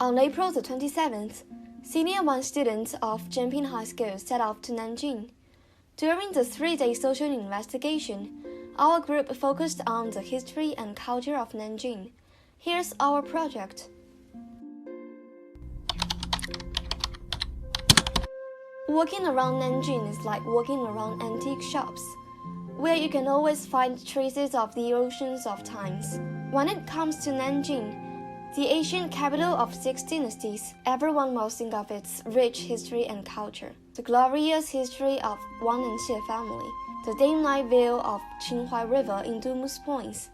On April the 27th, Senior 1 students of Jian Ping High School set off to Nanjing. During the 3-day social investigation, our group focused on the history and culture of Nanjing. Here's our project. Walking around Nanjing is like walking around antique shops, where you can always find traces of the oceans of times. When it comes to Nanjing, the ancient capital of 6 dynasties, everyone will think of its rich history and culture, the glorious history of Wang and Xie family, the dim-light view of Qinghai River in Dumus Points,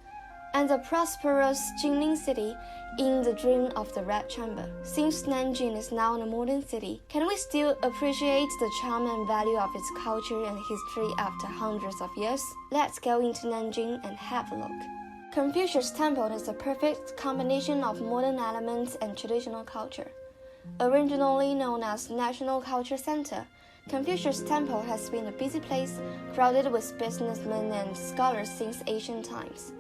and the prosperous Jingling city in the dream of the Red Chamber. Since Nanjing is now a modern city, can we still appreciate the charm and value of its culture and history after hundreds of years? Let's go into Nanjing and have a look. Confucius Temple is a perfect combination of modern elements and traditional culture. Originally known as National Culture Center, Confucius Temple has been a busy place crowded with businessmen and scholars since ancient times.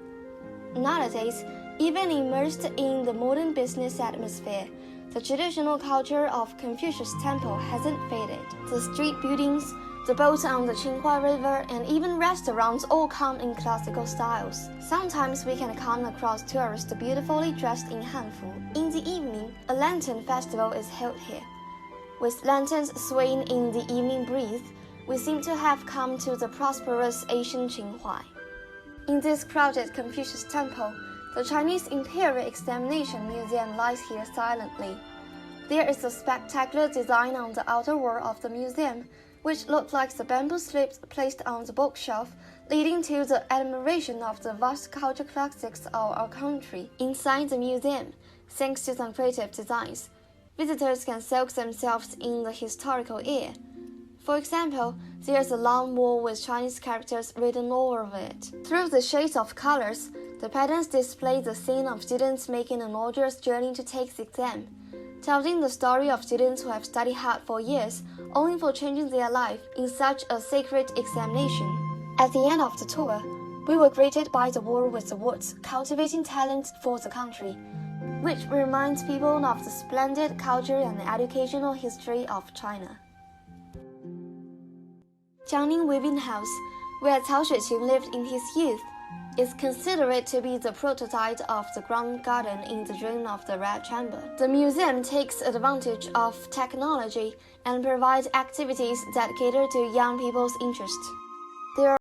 Nowadays, even immersed in the modern business atmosphere, the traditional culture of Confucius Temple hasn't faded. The street buildings, the boats on the Qinghai River, and even restaurants all come in classical styles. Sometimes we can come across tourists beautifully dressed in Hanfu. In the evening, a lantern festival is held here. With lanterns swaying in the evening breeze, we seem to have come to the prosperous ancient Qinghai. In this crowded Confucius Temple, the Chinese Imperial Examination Museum lies here silently. There is a spectacular design on the outer wall of the museum, which look like the bamboo slips placed on the bookshelf, leading to the admiration of the vast culture classics of our country. Inside the museum, thanks to some creative designs, visitors can soak themselves in the historical air. For example, there's a long wall with Chinese characters written all over it. Through the shades of colors, the patterns display the scene of students making an arduous journey to take the exam, telling the story of students who have studied hard for years, only for changing their life in such a sacred examination. At the end of the tour, we were greeted by the wall with the words "Cultivating Talent for the Country," which reminds people of the splendid culture and educational history of China. Jiangning Weaving House, where Cao Xueqing lived in his youth, is considered to be the prototype of the ground garden in the dream of the Red Chamber. The museum takes advantage of technology and provides activities that cater to young people's interests. There